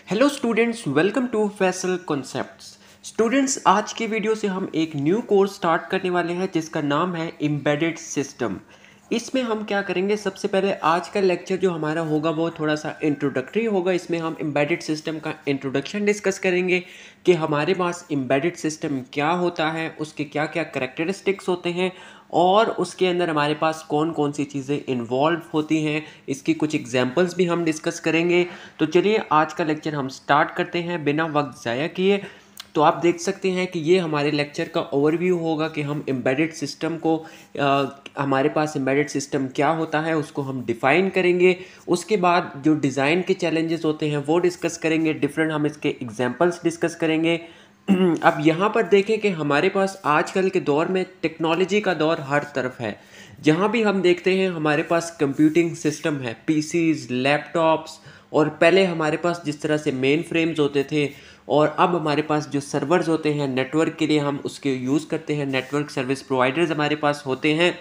Hello students, welcome to Faisal concepts. Students, आज की video से हम एक न्यू कोर्स स्टार्ट करने वाले हैं जिसका नाम है एम्बेडेड सिस्टम। इसमें हम क्या करेंगे, सबसे पहले आज का लेक्चर जो हमारा होगा वो थोड़ा सा इंट्रोडक्टरी होगा। इसमें हम एम्बेडेड सिस्टम का इंट्रोडक्शन डिस्कस करेंगे कि हमारे पास एम्बेडेड सिस्टम क्या होता है, उसके क्या क्या करेक्टरिस्टिक्स होते हैं और उसके अंदर हमारे पास कौन कौन सी चीज़ें इन्वॉल्व होती हैं। इसकी कुछ एग्जांपल्स भी हम डिस्कस करेंगे। तो चलिए आज का लेक्चर हम स्टार्ट करते हैं बिना वक्त ज़ाया किए। तो आप देख सकते हैं कि ये हमारे लेक्चर का ओवरव्यू होगा कि हम एम्बेडेड सिस्टम को हमारे पास एम्बेडेड सिस्टम क्या होता है उसको हम डिफ़ाइन करेंगे। उसके बाद जो डिज़ाइन के चैलेंजेस होते हैं वो डिस्कस करेंगे, डिफरेंट हम इसके एग्जांपल्स डिस्कस करेंगे। अब यहाँ पर देखें कि हमारे पास आजकल के दौर में टेक्नोलॉजी का दौर हर तरफ है। जहाँ भी हम देखते हैं हमारे पास कंप्यूटिंग सिस्टम है, पीसीज, लैपटॉप्स, और पहले हमारे पास जिस तरह से मेन फ्रेम्स होते थे और अब हमारे पास जो सर्वर्स होते हैं नेटवर्क के लिए हम उसके यूज़ करते हैं, नेटवर्क सर्विस प्रोवाइडर्स हमारे पास होते हैं।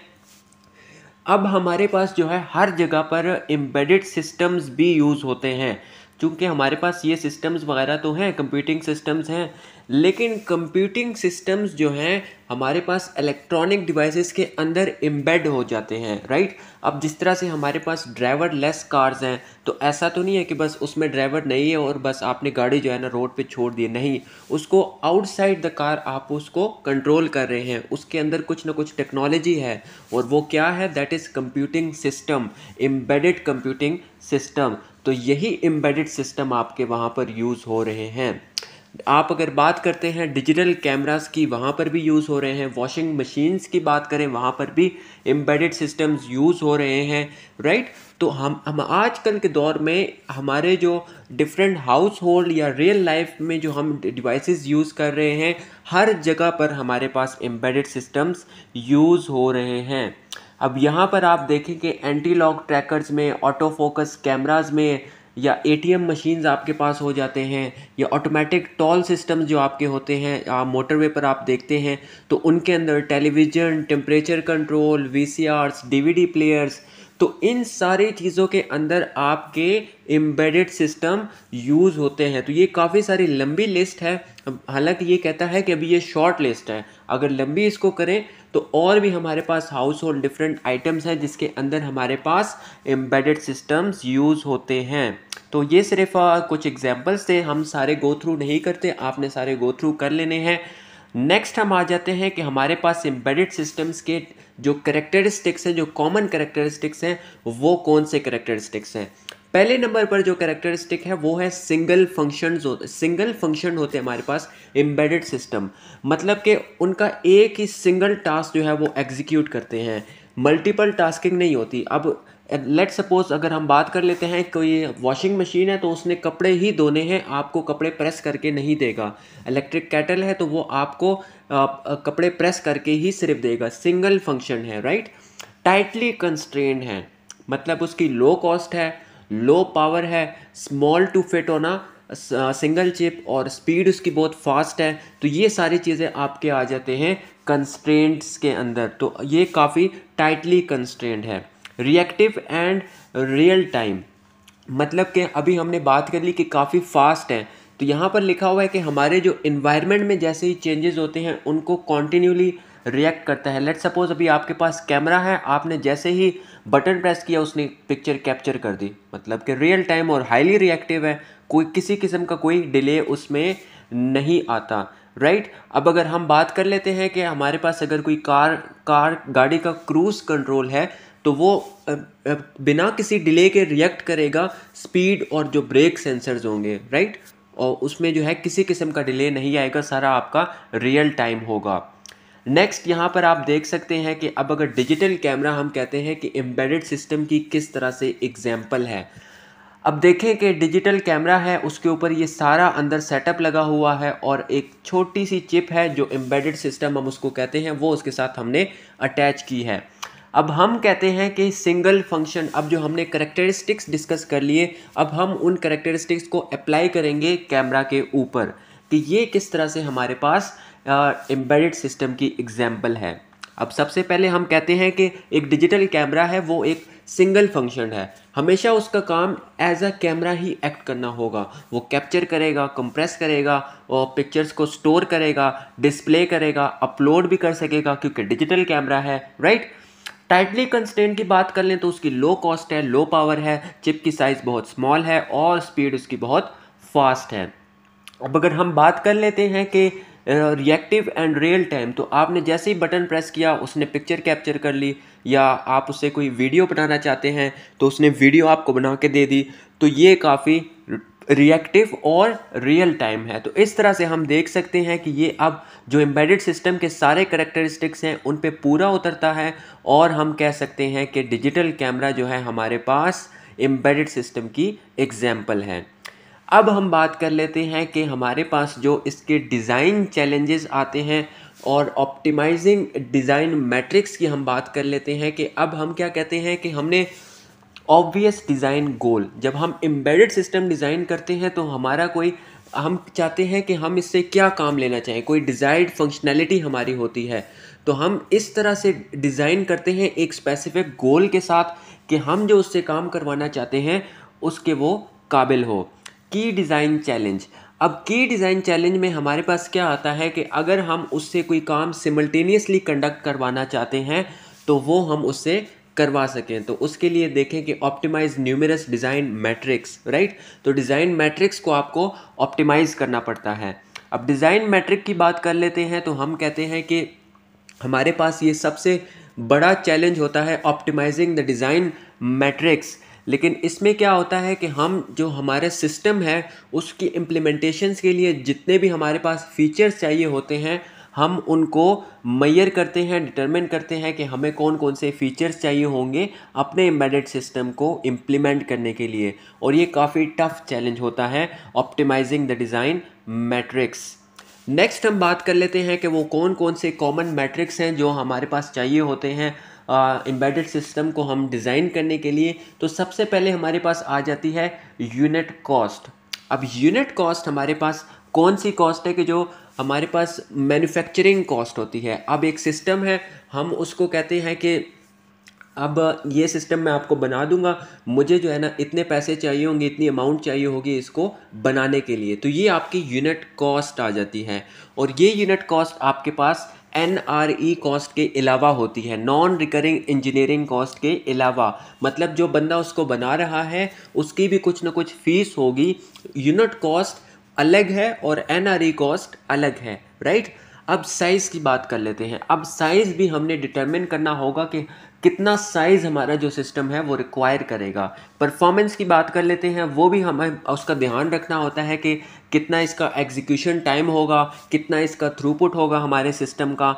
अब हमारे पास जो है हर जगह पर एम्बेडेड सिस्टम्स भी यूज़ होते हैं। चूँकि हमारे पास ये सिस्टम्स वगैरह तो हैं, कंप्यूटिंग सिस्टम्स हैं, लेकिन कंप्यूटिंग सिस्टम्स जो हैं हमारे पास इलेक्ट्रॉनिक डिवाइसेस के अंदर एम्बेड हो जाते हैं, राइट। अब जिस तरह से हमारे पास ड्राइवर लेस कार्स हैं, तो ऐसा तो नहीं है कि बस उसमें ड्राइवर नहीं है और बस आपने गाड़ी जो है ना रोड पे छोड़ दी, नहीं। उसको आउटसाइड द कार आप उसको कंट्रोल कर रहे हैं, उसके अंदर कुछ ना कुछ टेक्नोलॉजी है और वो क्या है, that is computing system, embedded computing system. तो यही एम्बेडेड सिस्टम आपके वहाँ पर यूज़ हो रहे हैं। आप अगर बात करते हैं डिजिटल कैमरास की, वहाँ पर भी यूज़ हो रहे हैं। वॉशिंग मशीन्स की बात करें, वहाँ पर भी एम्बेडेड सिस्टम्स यूज़ हो रहे हैं, राइट। तो हम आजकल के दौर में हमारे जो डिफरेंट हाउस होल्ड या रियल लाइफ में जो हम डिवाइसेस यूज़ कर रहे हैं, हर जगह पर हमारे पास एम्बेडेड सिस्टम्स यूज़ हो रहे हैं। अब यहाँ पर आप देखें कि एंटी लॉक ट्रैकर्स में, ऑटो फोकस कैमरास में, या एटीएम मशीन्स आपके पास हो जाते हैं, या ऑटोमेटिक टोल सिस्टम जो आपके होते हैं मोटरवे पर आप देखते हैं, तो उनके अंदर television, temperature control, VCRs, DVD players, तो इन सारी चीज़ों के अंदर आपके एम्बेडेड सिस्टम यूज़ होते हैं। तो ये काफ़ी सारी लंबी लिस्ट है, हालांकि ये कहता है कि अभी ये शॉर्ट लिस्ट है। अगर लंबी इसको करें तो और भी हमारे पास हाउस होल्ड डिफरेंट आइटम्स हैं जिसके अंदर हमारे पास एम्बेडेड सिस्टम्स यूज़ होते हैं। तो ये सिर्फ कुछ एग्जांपल्स थे, हम सारे गो थ्रू नहीं करते, आपने सारे गो थ्रू कर लेने हैं। नेक्स्ट हम आ जाते हैं कि हमारे पास एम्बेडेड सिस्टम्स के जो करेक्टरिस्टिक्स हैं, जो कॉमन करेक्टरिस्टिक्स हैं, वो कौन से करेक्टरिस्टिक्स हैं। पहले नंबर पर जो करेक्टरिस्टिक है वो है सिंगल फंक्शन होते हैं हमारे पास एम्बेडेड सिस्टम। मतलब कि उनका एक ही सिंगल टास्क जो है वो एग्जीक्यूट करते हैं, मल्टीपल टास्किंग नहीं होती। अब लेट सपोज अगर हम बात कर लेते हैं, कोई वॉशिंग मशीन है तो उसने कपड़े ही धोने हैं, आपको कपड़े प्रेस करके नहीं देगा। इलेक्ट्रिक कैटल है तो वो आपको कपड़े प्रेस करके ही सिर्फ देगा। सिंगल फंक्शन है, राइट। टाइटली कंस्ट्रेंड है, मतलब उसकी लो कॉस्ट है, लो पावर है, स्मॉल टू फिट होना, सिंगल चिप, और स्पीड उसकी बहुत फास्ट है। तो ये सारी चीज़ें आपके आ जाते हैं कंस्ट्रेंट्स के अंदर। तो ये काफ़ी टाइटली कंस्ट्रेंड है। रिएक्टिव एंड रियल टाइम, मतलब कि अभी हमने बात कर ली कि काफ़ी फास्ट है, तो यहाँ पर लिखा हुआ है कि हमारे जो इन्वायरमेंट में जैसे ही चेंजेस होते हैं उनको कॉन्टिन्यूली रिएक्ट करता है। लेट सपोज अभी आपके पास कैमरा है, आपने जैसे ही बटन प्रेस किया उसने पिक्चर कैप्चर कर दी, मतलब कि रियल टाइम और हाईली रिएक्टिव है, कोई किसी किस्म का कोई डिले उसमें नहीं आता, राइट। अब अगर हम बात कर लेते हैं कि हमारे पास अगर कोई गाड़ी का क्रूज कंट्रोल है, तो वो बिना किसी डिले के रिएक्ट करेगा स्पीड और जो ब्रेक सेंसर्स होंगे, राइट, और उसमें जो है किसी किस्म का डिले नहीं आएगा, सारा आपका रियल टाइम होगा। नेक्स्ट यहाँ पर आप देख सकते हैं कि अब अगर डिजिटल कैमरा हम कहते हैं कि एम्बेडेड सिस्टम की किस तरह से एग्जाम्पल है। अब देखें कि डिजिटल कैमरा है, उसके ऊपर ये सारा अंदर सेटअप लगा हुआ है और एक छोटी सी चिप है जो एम्बेडेड सिस्टम हम उसको कहते हैं, वो उसके साथ हमने अटैच की है। अब हम कहते हैं कि सिंगल फंक्शन, अब जो हमने करेक्टरिस्टिक्स डिस्कस कर लिए, अब हम उन करेक्टरिस्टिक्स को अप्लाई करेंगे कैमरा के ऊपर कि ये किस तरह से हमारे पास एम्बेडेड सिस्टम की एग्जाम्पल है। अब सबसे पहले हम कहते हैं कि एक डिजिटल कैमरा है वो एक सिंगल फंक्शन है, हमेशा उसका काम एज अ कैमरा ही एक्ट करना होगा। वो कैप्चर करेगा, कंप्रेस करेगा और पिक्चर्स को स्टोर करेगा, डिस्प्ले करेगा, अपलोड भी कर सकेगा क्योंकि डिजिटल कैमरा है, राइट। टाइटली कंस्ट्रेंट की बात कर लें तो उसकी लो कॉस्ट है, लो पावर है, चिप की साइज़ बहुत स्मॉल है और स्पीड उसकी बहुत फास्ट है। अब अगर हम बात कर लेते हैं कि रिएक्टिव एंड रियल टाइम, तो आपने जैसे ही बटन प्रेस किया उसने पिक्चर कैप्चर कर ली, या आप उससे कोई वीडियो बनाना चाहते हैं तो उसने वीडियो आपको बना के दे दी। तो ये काफ़ी रिएक्टिव और रियल टाइम है। तो इस तरह से हम देख सकते हैं कि ये अब जो एम्बेडेड सिस्टम के सारे करेक्टरिस्टिक्स हैं उन पे पूरा उतरता है, और हम कह सकते हैं कि डिजिटल कैमरा जो है हमारे पास एम्बेडेड सिस्टम की एग्जाम्पल है। अब हम बात कर लेते हैं कि हमारे पास जो इसके डिज़ाइन चैलेंजेस आते हैं और ऑप्टिमाइजिंग डिज़ाइन मैट्रिक्स की हम बात कर लेते हैं कि अब हम क्या कहते हैं कि हमने ऑब्वियस डिज़ाइन गोल, जब हम एम्बेडेड सिस्टम डिज़ाइन करते हैं तो हमारा कोई, हम चाहते हैं कि हम इससे क्या काम लेना चाहें, कोई डिज़ायर्ड फंक्शनैलिटी हमारी होती है, तो हम इस तरह से डिज़ाइन करते हैं एक स्पेसिफिक गोल के साथ कि हम जो उससे काम करवाना चाहते हैं उसके वो काबिल हो। की डिज़ाइन चैलेंज, अब की डिज़ाइन चैलेंज में हमारे पास क्या आता है कि अगर हम उससे कोई काम सिमल्टेनियसली कंडक्ट करवाना चाहते हैं तो वो हम उससे करवा सकें। तो उसके लिए देखें कि optimise numerous design matrix, right. तो डिज़ाइन मैट्रिक्स को आपको ऑप्टिमाइज करना पड़ता है। अब डिज़ाइन मैट्रिक की बात कर लेते हैं तो हम कहते हैं कि हमारे पास ये सबसे बड़ा चैलेंज होता है ऑप्टिमाइजिंग द डिज़ाइन मैट्रिक्स। लेकिन इसमें क्या होता है कि हम जो हमारे सिस्टम है उसकी इम्प्लीमेंटेशंस के लिए जितने भी हमारे पास फीचर्स चाहिए होते हैं हम उनको मेजर करते हैं, डिटरमिन करते हैं कि हमें कौन कौन से फीचर्स चाहिए होंगे अपने एम्बेडेड सिस्टम को इम्प्लीमेंट करने के लिए, और ये काफ़ी टफ चैलेंज होता है optimising the design matrix. Next हम बात कर लेते हैं कि वो कौन कौन से कॉमन मैट्रिक्स हैं जो हमारे पास चाहिए होते हैं एम्बेडेड सिस्टम को हम डिज़ाइन करने के लिए। तो सबसे पहले हमारे पास आ जाती है यूनिट कॉस्ट। अब यूनिट कॉस्ट हमारे पास कौन सी कॉस्ट है कि जो हमारे पास मैन्युफैक्चरिंग कॉस्ट होती है। अब एक सिस्टम है, हम उसको कहते हैं कि अब ये सिस्टम मैं आपको बना दूंगा, मुझे जो है ना इतने पैसे चाहिए होंगे, इतनी अमाउंट चाहिए होगी इसको बनाने के लिए, तो ये आपकी यूनिट कॉस्ट आ जाती है। और ये यूनिट कॉस्ट आपके पास NRE कॉस्ट के अलावा होती है, नॉन रिकरिंग इंजीनियरिंग कॉस्ट के अलावा। मतलब जो बंदा उसको बना रहा है उसकी भी कुछ ना कुछ फीस होगी। यूनिट कॉस्ट अलग है और NRE कॉस्ट अलग है, राइट। अब साइज़ की बात कर लेते हैं। अब साइज़ भी हमने डिटरमिन करना होगा कि कितना साइज़ हमारा जो सिस्टम है वो रिक्वायर करेगा। परफॉर्मेंस की बात कर लेते हैं, वो भी हमें उसका ध्यान रखना होता है कि कितना इसका एग्जीक्यूशन टाइम होगा, कितना इसका थ्रूपुट होगा हमारे सिस्टम का।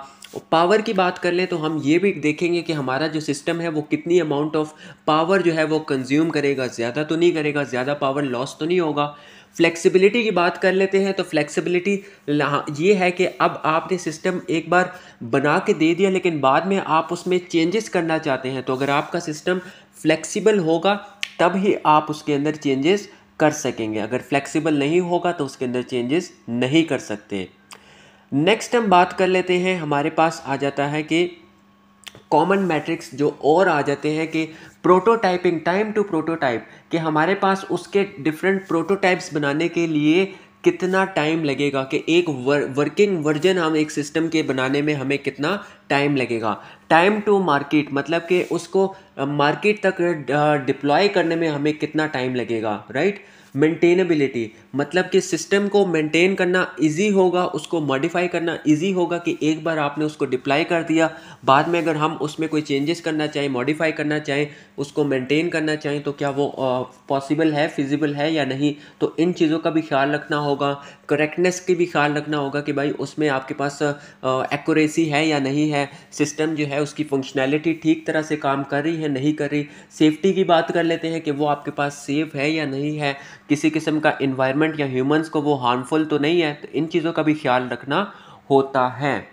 पावर की बात कर लें तो हम ये भी देखेंगे कि हमारा जो सिस्टम है वो कितनी अमाउंट ऑफ पावर जो है वो कंज्यूम करेगा, ज़्यादा तो नहीं करेगा, ज़्यादा पावर लॉस तो नहीं होगा। फ्लेक्सिबिलिटी की बात कर लेते हैं तो फ्लेक्सिबिलिटी ये है कि अब आपने सिस्टम एक बार बना के दे दिया लेकिन बाद में आप उसमें चेंजेस करना चाहते हैं, तो अगर आपका सिस्टम फ्लेक्सिबल होगा तब ही आप उसके अंदर चेंजेस कर सकेंगे। अगर फ्लेक्सिबल नहीं होगा तो उसके अंदर चेंजेस नहीं कर सकते। नेक्स्ट हम बात कर लेते हैं, हमारे पास आ जाता है कि कॉमन मैट्रिक्स जो और आ जाते हैं कि प्रोटोटाइपिंग, टाइम टू प्रोटोटाइप, कि हमारे पास उसके डिफरेंट प्रोटोटाइप्स बनाने के लिए कितना टाइम लगेगा, कि एक वर्किंग वर्जन हम एक सिस्टम के बनाने में हमें कितना टाइम लगेगा। टाइम टू मार्केट, मतलब कि उसको मार्केट तक डिप्लॉय करने में हमें कितना टाइम लगेगा, राइट। मेंटेनेबिलिटी, मतलब कि सिस्टम को मेंटेन करना इजी होगा, उसको मॉडिफाई करना इजी होगा, कि एक बार आपने उसको डिप्लॉय कर दिया, बाद में अगर हम उसमें कोई चेंजेस करना चाहें, मॉडिफाई करना चाहें, उसको मेंटेन करना चाहें तो क्या वो पॉसिबल है, फिजिबल है या नहीं। तो इन चीज़ों का भी ख्याल रखना होगा। करेक्टनेस की भी ख्याल रखना होगा कि भाई उसमें आपके पास एक्यूरेसी है या नहीं है, सिस्टम जो है उसकी फंक्शनैलिटी ठीक तरह से काम कर रही है नहीं कर रही। सेफ्टी की बात कर लेते हैं कि वो आपके पास सेफ है या नहीं है, किसी किस्म का इन्वायरमेंट या ह्यूमंस को वो हार्मफुल तो नहीं है, तो इन चीज़ों का भी ख्याल रखना होता है।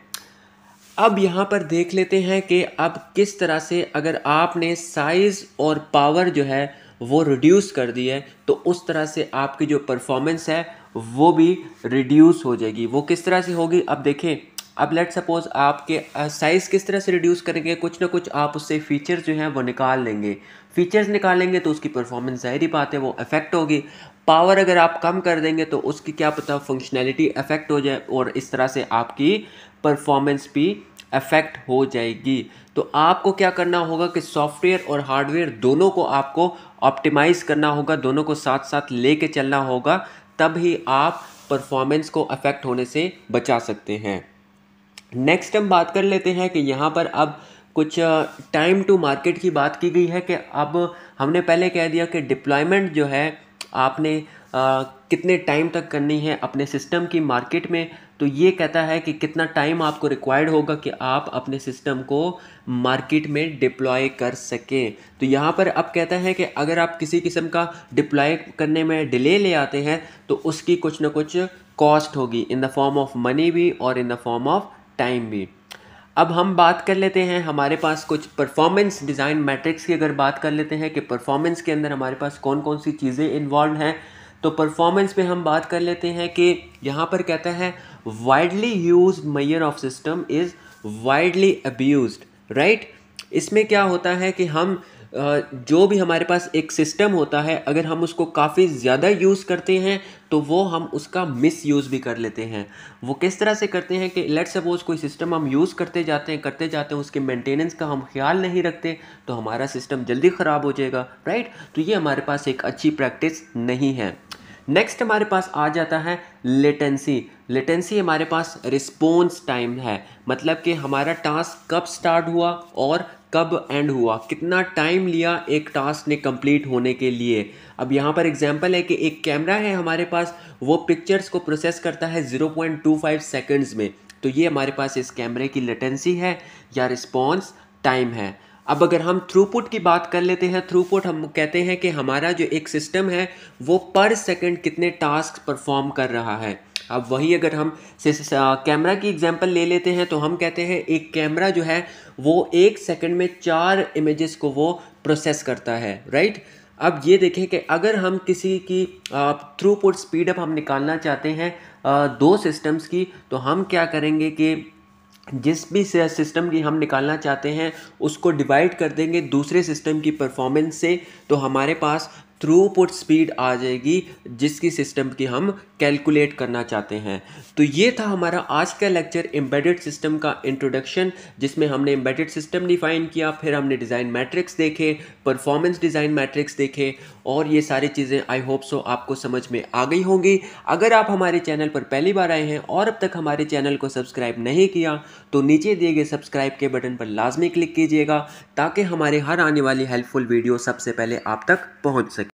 अब यहाँ पर देख लेते हैं कि अब किस तरह से अगर आपने साइज़ और पावर जो है वो रिड्यूस कर दी है तो उस तरह से आपकी जो परफॉर्मेंस है वो भी रिड्यूस हो जाएगी। वो किस तरह से होगी, अब देखें अब लेट सपोज आपके साइज़ किस तरह से रिड्यूस करेंगे, कुछ ना कुछ आप उससे फीचर्स जो हैं वो निकाल लेंगे। फीचर्स निकालेंगे तो उसकी परफॉर्मेंस ज़ाहिर ही बात है वो अफेक्ट होगी। पावर अगर आप कम कर देंगे तो उसकी क्या पता फंक्शनैलिटी अफेक्ट हो जाए और इस तरह से आपकी परफॉर्मेंस भी अफेक्ट हो जाएगी। तो आपको क्या करना होगा कि सॉफ्टवेयर और हार्डवेयर दोनों को आपको ऑप्टिमाइज़ करना होगा, दोनों को साथ साथ लेके चलना होगा, तब ही आप परफॉर्मेंस को अफेक्ट होने से बचा सकते हैं। नेक्स्ट हम बात कर लेते हैं कि यहाँ पर अब कुछ टाइम टू मार्केट की बात की गई है कि अब हमने पहले कह दिया कि डिप्लॉयमेंट जो है आपने कितने टाइम तक करनी है अपने सिस्टम की मार्केट में। तो ये कहता है कि कितना टाइम आपको रिक्वायर्ड होगा कि आप अपने सिस्टम को मार्केट में डिप्लॉय कर सकें। तो यहाँ पर अब कहता है कि अगर आप किसी किस्म का डिप्लॉय करने में डिले ले आते हैं तो उसकी कुछ ना कुछ कॉस्ट होगी, in the form of money भी और in the form of time भी। अब हम बात कर लेते हैं हमारे पास कुछ परफॉर्मेंस डिज़ाइन मैट्रिक्स की अगर बात कर लेते हैं कि परफॉर्मेंस के अंदर हमारे पास कौन कौन सी चीज़ें इन्वॉल्व हैं। तो परफॉर्मेंस में हम बात कर लेते हैं कि यहाँ पर कहता है widely used measure of system is widely abused, right. इसमें क्या होता है कि हम जो भी हमारे पास एक सिस्टम होता है अगर हम उसको काफ़ी ज़्यादा यूज़ करते हैं तो वो हम उसका मिस यूज़ भी कर लेते हैं। वो किस तरह से करते हैं कि लेट्स सपोज कोई सिस्टम हम यूज़ करते जाते हैं उसके मेंटेनेंस का हम ख्याल नहीं रखते तो हमारा सिस्टम जल्दी ख़राब हो जाएगा, राइट। तो ये हमारे पास एक अच्छी प्रैक्टिस नहीं है। नेक्स्ट हमारे पास आ जाता है लेटेंसी। लेटेंसी हमारे पास रिस्पॉन्स टाइम है, मतलब कि हमारा टास्क कब स्टार्ट हुआ और कब एंड हुआ, कितना टाइम लिया एक टास्क ने कंप्लीट होने के लिए। अब यहाँ पर एग्जांपल है कि एक कैमरा है हमारे पास, वो पिक्चर्स को प्रोसेस करता है 0.25 सेकंड्स में। तो ये हमारे पास इस कैमरे की लेटेंसी है या रिस्पॉन्स टाइम है। अब अगर हम थ्रूपुट की बात कर लेते हैं, थ्रूपुट हम कहते हैं कि हमारा जो एक सिस्टम है वो पर सेकंड कितने टास्क परफॉर्म कर रहा है। अब वही अगर हम कैमरा की एग्जांपल ले लेते हैं तो हम कहते हैं एक कैमरा जो है वो 1 सेकंड में 4 इमेजेस को वो प्रोसेस करता है, राइट। अब ये देखें कि अगर हम किसी की थ्रूपुट स्पीड अप हम निकालना चाहते हैं दो सिस्टम्स की, तो हम क्या करेंगे कि जिस भी सिस्टम की हम निकालना चाहते हैं उसको डिवाइड कर देंगे दूसरे सिस्टम की परफॉर्मेंस से, तो हमारे पास थ्रूपुट स्पीड आ जाएगी जिसकी सिस्टम की हम कैलकुलेट करना चाहते हैं। तो ये था हमारा आज का लेक्चर एम्बेडेड सिस्टम का इंट्रोडक्शन, जिसमें हमने एम्बेडेड सिस्टम डिफाइन किया, फिर हमने डिज़ाइन मैट्रिक्स देखे, परफॉर्मेंस डिज़ाइन मैट्रिक्स देखे, और ये सारी चीज़ें आई होप सो आपको समझ में आ गई होंगी। अगर आप हमारे चैनल पर पहली बार आए हैं और अब तक हमारे चैनल को सब्सक्राइब नहीं किया तो नीचे दिए गए सब्सक्राइब के बटन पर लाजमी क्लिक कीजिएगा ताकि हमारे हर आने वाली हेल्पफुल वीडियो सबसे पहले आप तक पहुंच सके।